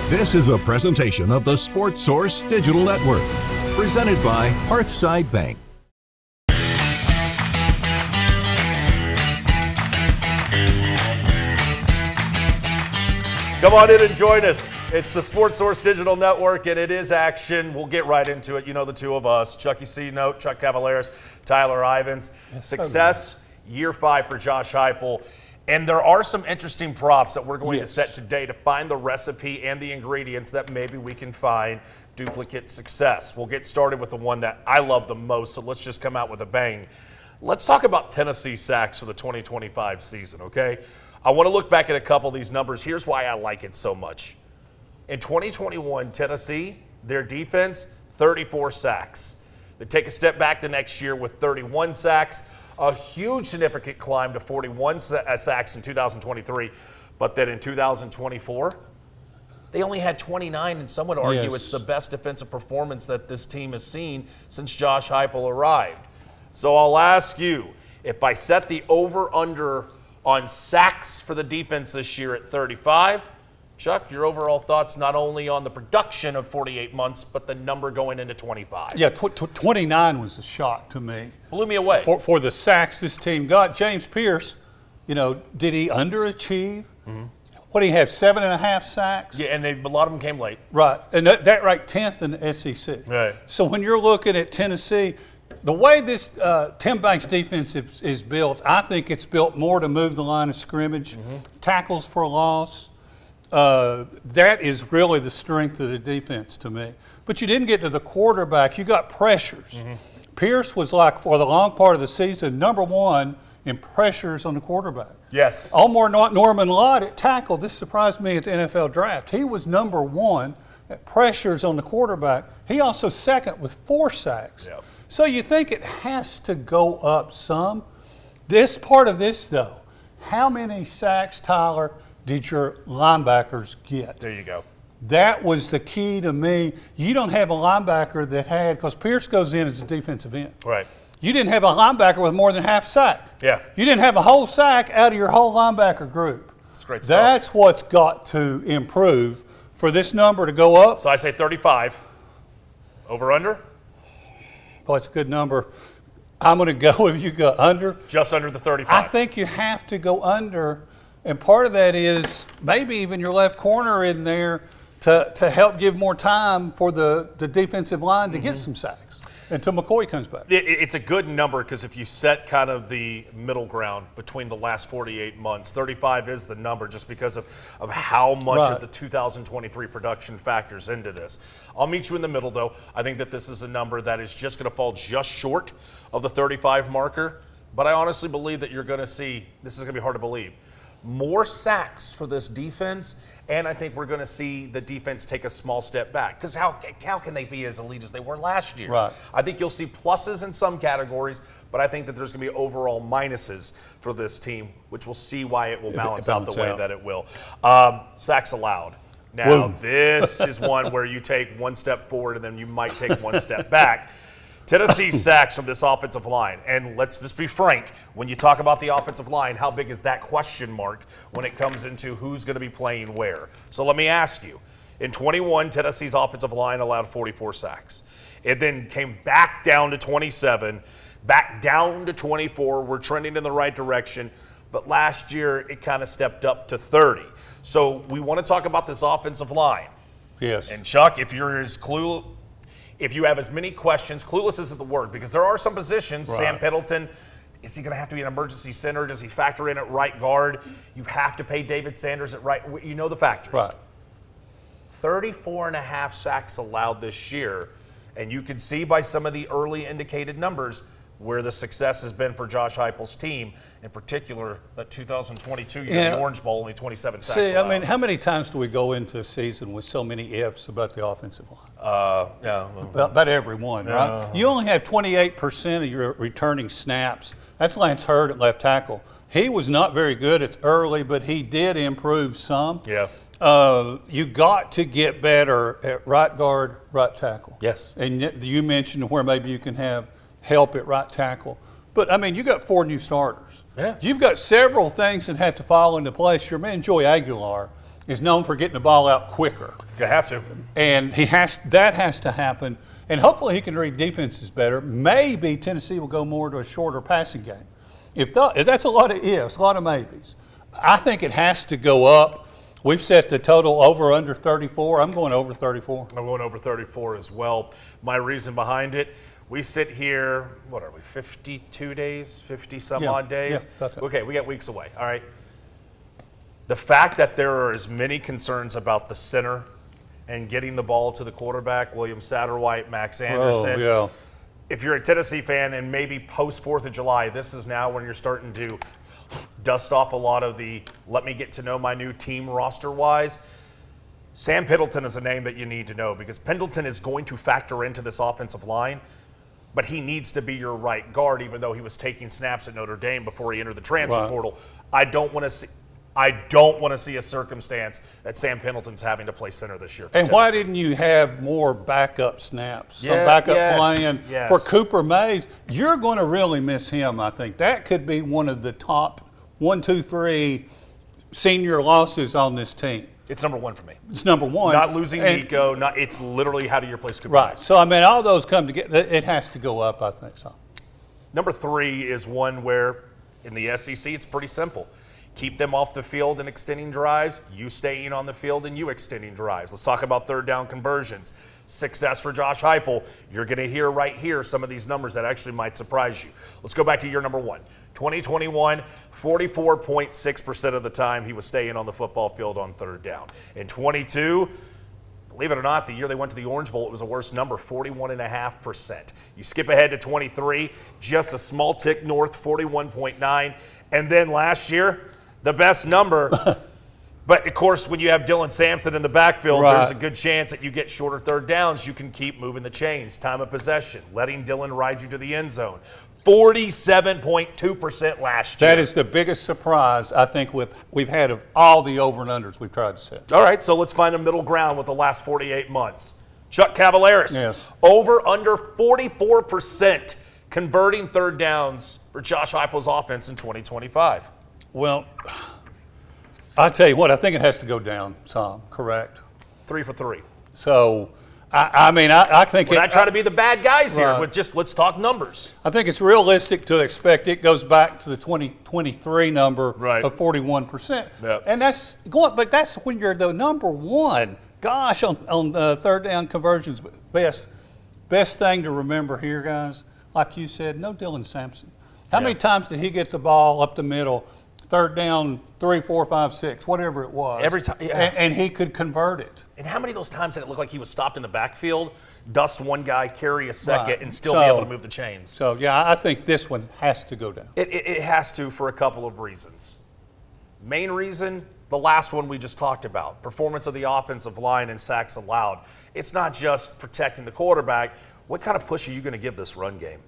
This is a presentation of the Sports Source Digital Network, presented by Hearthside Bank. Come on in and join us. It's the Sports Source Digital Network, and it is action. We'll get right into it. You know the two of us, Chuck Chuck Cavalaris, Tyler Ivens. Success, year 5 for Josh Huepel. And there are some interesting props that we're going to set today to find the recipe and the ingredients that maybe we can find duplicate success. We'll get started with the one that I love the most, so let's just come out with a bang. Let's talk about Tennessee sacks for the 2025 season, okay? I want to look back at a couple of these numbers. Here's why I like it so much. In 2021, Tennessee, their defense, 34 sacks. They take a step back the next year with 31 sacks, a huge significant climb to 41 sacks in 2023. But then in 2024, they only had 29, and some would argue it's the best defensive performance that this team has seen since Josh Huepel arrived. So I'll ask you, if I set the over-under on sacks for the defense this year at 35. Chuck, your overall thoughts not only on the production of 48 months, but the number going into 25. Yeah, 29 was a shock to me. Blew me away. For the sacks this team got. James Pierce, did he underachieve? Mm-hmm. What, did he have 7.5 sacks? Yeah, and a lot of them came late. Right, and that ranked 10th in the SEC. Right. So when you're looking at Tennessee, the way this Tim Banks defense is built, I think it's built more to move the line of scrimmage, tackles for loss. That is really the strength of the defense to me. But you didn't get to the quarterback. You got pressures. Mm-hmm. Pierce was, like, for the long part of the season, number 1 in pressures on the quarterback. Yes. Omar Norman Lott at tackle. This surprised me at the NFL draft. He was number 1 at pressures on the quarterback. He also second with 4 sacks. Yep. So you think it has to go up some. This part of this, though, how many sacks, Tyler, did your linebackers get? There you go. That was the key to me. You don't have a linebacker that had, because Pierce goes in as a defensive end. Right. You didn't have a linebacker with more than half sack. Yeah. You didn't have a whole sack out of your whole linebacker group. That's great stuff. That's what's got to improve for this number to go up. So I say 35. Over under? Oh, it's a good number. I'm going to go if you go under. Just under the 35. I think you have to go under, and part of that is maybe even your left corner in there to help give more time for the defensive line to get some sacks until McCoy comes back. It's a good number because if you set kind of the middle ground between the last 48 months, 35 is the number just because of how much of the 2023 production factors into this. I'll meet you in the middle, though. I think that this is a number that is just going to fall just short of the 35 marker, but I honestly believe that you're going to see, this is going to be hard to believe, more sacks for this defense, and I think we're going to see the defense take a small step back. Because how can they be as elite as they were last year? Right. I think you'll see pluses in some categories, but I think that there's going to be overall minuses for this team, which we'll see why it will balance out the way that it will. Sacks allowed. Now, this is one where you take one step forward and then you might take one step back. Tennessee sacks from this offensive line. And let's just be frank, when you talk about the offensive line, how big is that question mark when it comes into who's going to be playing where? So let me ask you. In 21, Tennessee's offensive line allowed 44 sacks. It then came back down to 27, back down to 24. We're trending in the right direction. But last year, it kind of stepped up to 30. So we want to talk about this offensive line. Yes. And Chuck, if you're as clueless, if you have as many questions, clueless isn't the word, because there are some positions, Sam Pendleton, is he going to have to be an emergency center? Does he factor in at right guard? You have to pay David Sanders at right, you know the factors. Right. 34.5 sacks allowed this year, and you can see by some of the early indicated numbers where the success has been for Josh Huepel's team, in particular that 2022 year, the Orange Bowl, only 27 sacks allowed. I mean, how many times do we go into a season with so many ifs about the offensive line? About every one, right? You only have 28% of your returning snaps. That's Lance Hurd at left tackle. He was not very good. It's early, but he did improve some. Yeah. You got to get better at right guard, right tackle. Yes. And you mentioned where maybe you can have help at right tackle. But, I mean, you got 4 new starters. Yeah. You've got several things that have to fall into place. Your man, Joey Aguilar, is known for getting the ball out quicker. You have to. And that has to happen. And hopefully he can read defenses better. Maybe Tennessee will go more to a shorter passing game. If that's a lot of ifs, a lot of maybes. I think it has to go up. We've set the total over under 34. I'm going over 34. I'm going over 34 as well. My reason behind it, we sit here, what are we, 52 days, 50 some odd days? Yeah, okay, we got weeks away, all right. The fact that there are as many concerns about the center and getting the ball to the quarterback, William Satterwhite, Max Anderson. Oh, yeah. If you're a Tennessee fan and maybe post 4th of July, this is now when you're starting to dust off a lot of the let me get to know my new team roster-wise. Sam Pendleton is a name that you need to know because Pendleton is going to factor into this offensive line, but he needs to be your right guard even though he was taking snaps at Notre Dame before he entered the transfer portal. I don't want to see a circumstance that Sam Pendleton's having to play center this year. And why didn't you have more backup snaps, some backup playing for Cooper Mays? You're going to really miss him, I think. That could be one of the top 1, 2, 3 senior losses on this team. It's number 1 for me. It's number 1. Not losing Nico. It's literally how do you replace Cooper Right. Mays. So, I mean, all those come together. It has to go up, I think so. Number 3 is one where in the SEC it's pretty simple. Keep them off the field and extending drives, you staying on the field and you extending drives. Let's talk about third down conversions. Success for Josh Huepel. You're going to hear right here some of these numbers that actually might surprise you. Let's go back to year number 1. 2021, 44.6% of the time he was staying on the football field on third down. In 22, believe it or not, the year they went to the Orange Bowl, it was a worse number, 41.5%. You skip ahead to 23, just a small tick north, 41.9. And then last year, the best number. But, of course, when you have Dylan Sampson in the backfield, there's a good chance that you get shorter third downs. You can keep moving the chains. Time of possession, letting Dylan ride you to the end zone. 47.2% last year. That is the biggest surprise I think we've had of all the over and unders we've tried to set. All right, so let's find a middle ground with the last 48 months. Chuck Cavalaris. Yes. Over under 44% converting third downs for Josh Huepel's offense in 2025. Well, I'll tell you what, I think it has to go down some, correct? 3 for 3. So, I mean, I think We're not trying to be the bad guys here, but just let's talk numbers. I think it's realistic to expect it goes back to the 2023 number of 41%. Yep. And but that's when you're the number 1. Gosh, on third down conversions, best thing to remember here, guys, like you said, no Dylan Sampson. How many times did he get the ball up the middle, third down, 3, 4, 5, 6, whatever it was? Every time, and he could convert it. And how many of those times did it look like he was stopped in the backfield, dust one guy, carry a second, and still be able to move the chains? So, yeah, I think this one has to go down. It has to for a couple of reasons. Main reason, the last one we just talked about, performance of the offensive line and sacks allowed. It's not just protecting the quarterback. What kind of push are you going to give this run game?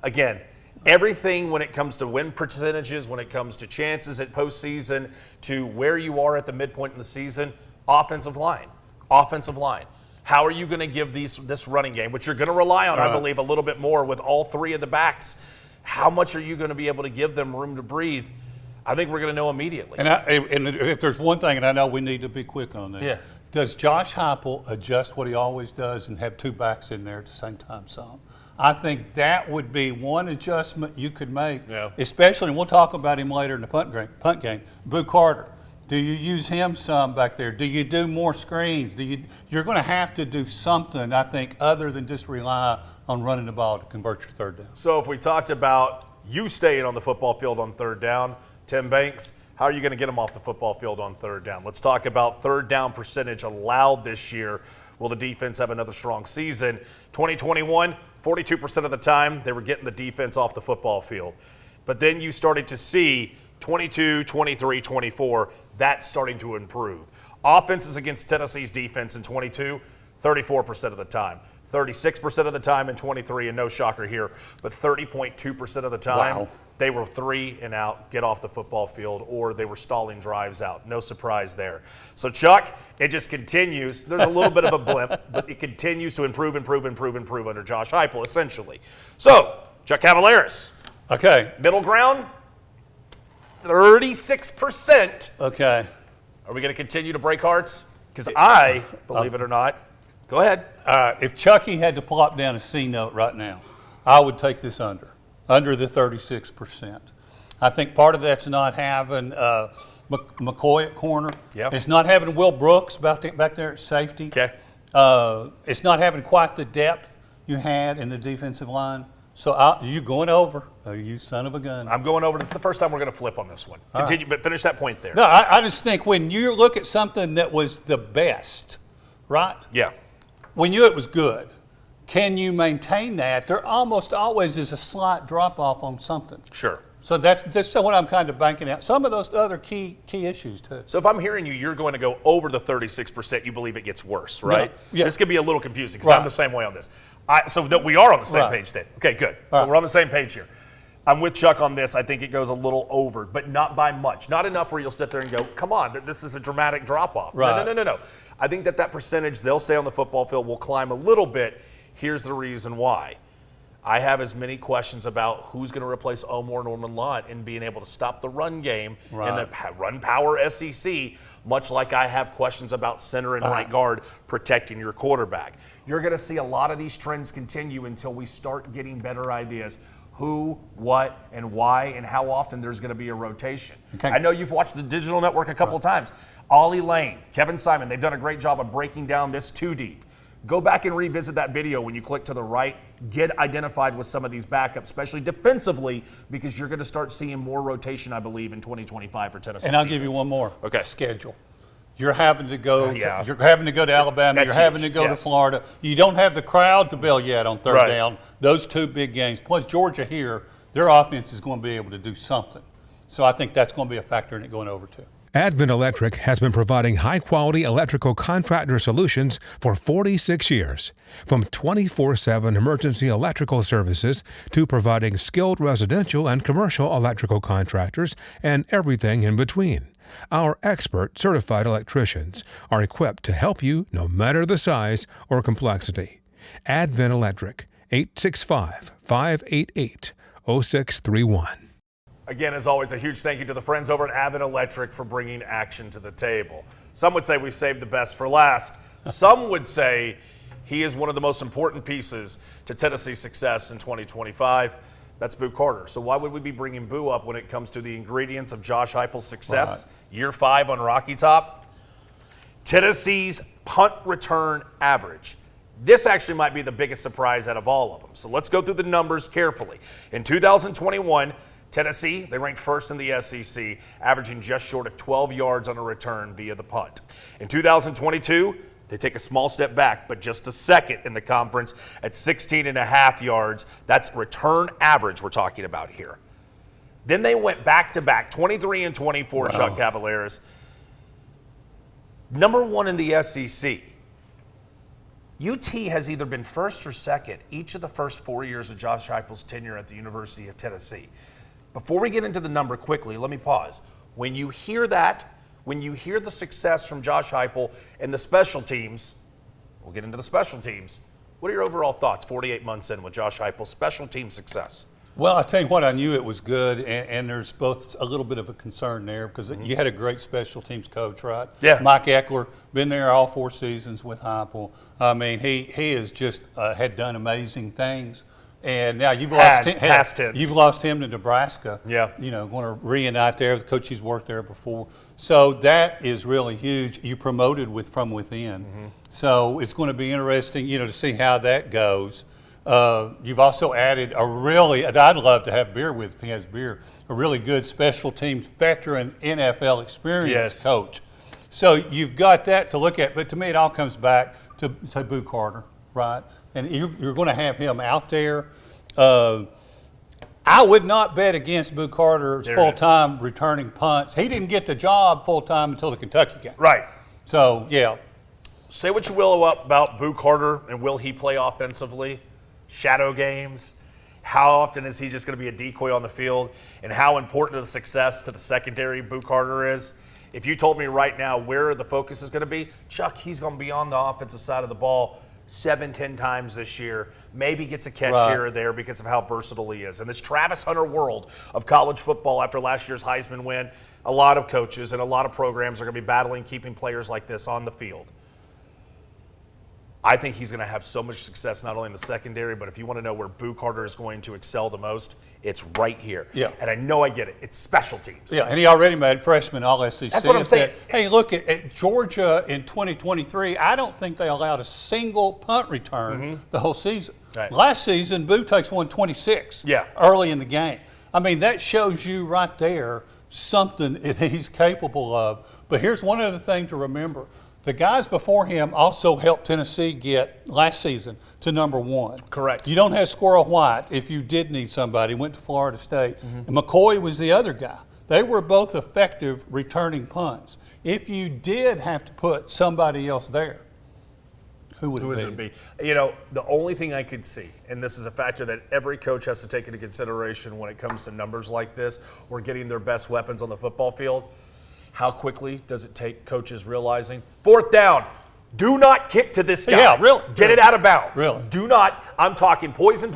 Again, everything when it comes to win percentages, when it comes to chances at postseason, to where you are at the midpoint in the season, offensive line. Offensive line. How are you going to give this running game, which you're going to rely on, I believe, a little bit more with all 3 of the backs? How much are you going to be able to give them room to breathe? I think we're going to know immediately. And if there's one thing, and I know we need to be quick on this, does Josh Huepel adjust what he always does and have 2 backs in there at the same time? So I think that would be one adjustment you could make, especially, and we'll talk about him later in the punt game, Boo Carter. Do you use him some back there? Do you do more screens? You're going to have to do something, I think, other than just rely on running the ball to convert your third down. So if we talked about you staying on the football field on third down, Tim Banks, how are you going to get them off the football field on third down? Let's talk about third down percentage allowed this year. Will the defense have another strong season? 2021, 42% of the time they were getting the defense off the football field. But then you started to see 22, 23, 24, that's starting to improve. Offenses against Tennessee's defense in 22, 34% of the time. 36% of the time in 23, and no shocker here, but 30.2% of the time, they were 3 and out, get off the football field, or they were stalling drives out. No surprise there. So, Chuck, it just continues. There's a little bit of a blip, but it continues to improve under Josh Huepel, essentially. So, Chuck Cavalaris. Okay. Middle ground, 36%. Okay. Are we going to continue to break hearts? Because I, believe it or not, go ahead. If Chucky had to plop down a C note right now, I would take this under the 36%. I think part of that's not having McCoy at corner. Yep. It's not having Will Brooks back there at safety. Okay. It's not having quite the depth you had in the defensive line. So you going over, you son of a gun. I'm going over. This is the first time we're going to flip on this one. Continue, but finish that point there. No, I just think when you look at something that was the best, right? Yeah. We knew it was good. Can you maintain that? There almost always is a slight drop-off on something. Sure. So that's what I'm kind of banking out. Some of those other key issues, too. So if I'm hearing you, you're going to go over the 36%. You believe it gets worse, right? Yeah. This could be a little confusing because Right. I'm the same way on this. So that we are on the same Right. page then. Okay, good. Right. So we're on the same page here. I'm with Chuck on this. I think it goes a little over, but not by much. Not enough where you'll sit there and go, come on, this is a dramatic drop-off. Right. No. I think that percentage, they'll stay on the football field, will climb a little bit. Here's the reason why. I have as many questions about who's going to replace Omar Norman Lott in being able to stop the run game and the run power SEC, much like I have questions about center and right guard protecting your quarterback. You're going to see a lot of these trends continue until we start getting better ideas who, what, and why, and how often there's going to be a rotation. Okay. I know you've watched the digital network a couple of times. Ollie Lane, Kevin Simon, they've done a great job of breaking down this too deep. Go back and revisit that video when you click to the right. Get identified with some of these backups, especially defensively, because you're going to start seeing more rotation, I believe, in 2025 for Tennessee. And I'll give you one more. Okay. Schedule. You're having to go. Yeah. You're having to go to Alabama. That's you're having huge. to go Yes. to Florida. You don't have the crowd to bail yet on third Right. down. Those two big games. Plus Georgia here, their offense is going to be able to do something. So I think that's going to be a factor in it going over too. Advent Electric has been providing high-quality electrical contractor solutions for 46 years. From 24/7 emergency electrical services to providing skilled residential and commercial electrical contractors and everything in between. Our expert certified electricians are equipped to help you no matter the size or complexity. Advent Electric, 865-588-0631. Again, as always, a huge thank you to the friends over at Ivens Electric for bringing action to the table. Some would say we've saved the best for last. Some would say he is one of the most important pieces to Tennessee's success in 2025. That's Boo Carter. So why would we be bringing Boo up when it comes to the ingredients of Josh Huepel's success? Right. Year 5 on Rocky Top. Tennessee's punt return average. This actually might be the biggest surprise out of all of them. So let's go through the numbers carefully. In 2021, Tennessee, they ranked first in the SEC, averaging just short of 12 yards on a return via the punt. In 2022, they take a small step back, but just a second in the conference at 16.5 yards. That's return average we're talking about here. Then they went back-to-back, 23 and 24, Chuck Cavalaris. Number 1 in the SEC. UT has either been first or second each of the first 4 years of Josh Huepel's tenure at the University of Tennessee. Before we get into the number quickly, let me pause. When you hear that, when you hear the success from Josh Huepel and the special teams, we'll get into the special teams. What are your overall thoughts 48 months in with Josh Huepel's special team success? Well, I tell you what, I knew it was good, and there's both a little bit of a concern there because you had a great special teams coach, right? Yeah. Mike Eckler, been there all 4 seasons with Huepel. I mean, he has just had done amazing things. And now you've lost him. Past tense. You've lost him to Nebraska. Yeah. You know, going to reunite there. The coach he's worked there before. So that is really huge. You promoted from within. So it's going to be interesting, to see how that goes. You've also added I'd love to have beer with if he has beer, a really good special teams veteran NFL experience coach. So you've got that to look at. But to me, it all comes back to Boo Carter, right? And you're going to have him out there. I would not bet against Boo Carter's full-time returning punts. He didn't get the job full-time until the Kentucky game. Right. So, yeah. Say what you will about Boo Carter and will he play offensively? Shadow games? How often is he just going to be a decoy on the field? And how important to the success to the secondary Boo Carter is? If you told me right now where the focus is going to be, Chuck, he's going to be on the offensive side of the ball 7-10 times this year, maybe gets a catch here or there because of how versatile he is. In this Travis Hunter world of college football after last year's Heisman win, a lot of coaches and a lot of programs are going to be battling keeping players like this on the field. I think he's going to have so much success not only in the secondary, but if you want to know where Boo Carter is going to excel the most, it's right here. Yeah. And I know I get it. It's special teams. Yeah, and he already made freshman All-SEC. That's what I'm saying. Hey, look, at Georgia in 2023, I don't think they allowed a single punt return the whole season. Right. Last season, Boo takes 126 early in the game. I mean, that shows you right there something that he's capable of. But here's one other thing to remember. The guys before him also helped Tennessee get last season to number 1. Correct. You don't have Squirrel White if you did need somebody. Went to Florida State. And McCoy was the other guy. They were both effective returning punts. If you did have to put somebody else there, who would it be? You know, the only thing I could see, and this is a factor that every coach has to take into consideration when it comes to numbers like this or getting their best weapons on the football field, how quickly does it take coaches realizing, 4th down, do not kick to this guy. Yeah, really. Get it out of bounds. Really. Do not, I'm talking poison,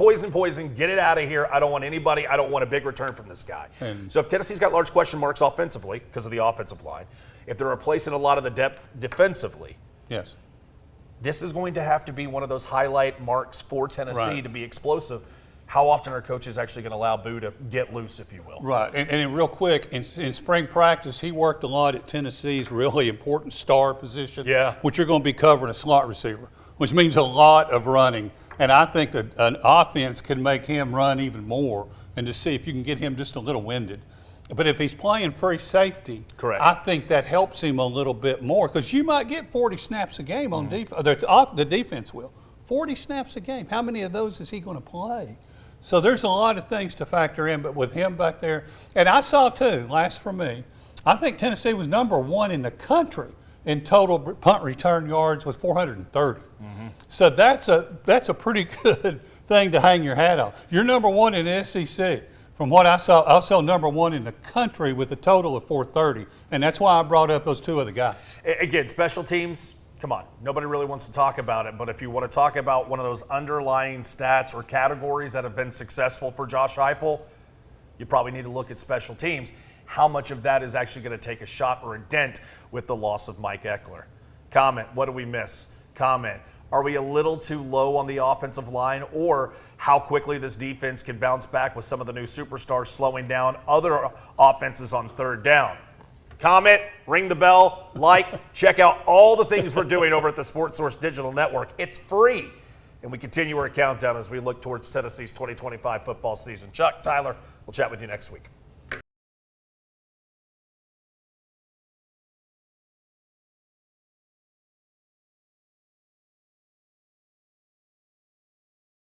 get it out of here. I don't want anybody, I don't want a big return from this guy. So if Tennessee's got large question marks offensively because of the offensive line, if they're replacing a lot of the depth defensively, Yes. this is going to have to be one of those highlight marks for Tennessee to be explosive. How often are coaches actually going to allow Boo to get loose, if you will? Right, and real quick, in spring practice, he worked a lot at Tennessee's really important star position, which you're going to be covering a slot receiver, which means a lot of running. And I think that an offense can make him run even more and to see if you can get him just a little winded. But if he's playing free safety, I think that helps him a little bit more because you might get 40 snaps a game on defense. The defense will. 40 snaps a game. How many of those is he going to play? So there's a lot of things to factor in, but with him back there, and I saw too, last for me, I think Tennessee was number 1 in the country in total punt return yards with 430. So that's a pretty good thing to hang your hat on. You're number 1 in the SEC. From what I saw, also number 1 in the country with a total of 430, and that's why I brought up those 2 other guys. Again, special teams, come on, nobody really wants to talk about it, but if you want to talk about one of those underlying stats or categories that have been successful for Josh Huepel, you probably need to look at special teams. How much of that is actually going to take a shot or a dent with the loss of Mike Eckler? Comment, what do we miss? Comment, are we a little too low on the offensive line, or how quickly this defense can bounce back with some of the new superstars slowing down other offenses on 3rd down? Comment, ring the bell, like, check out all the things we're doing over at the Sports Source Digital Network. It's free. And we continue our countdown as we look towards Tennessee's 2025 football season. Chuck, Tyler, we'll chat with you next week.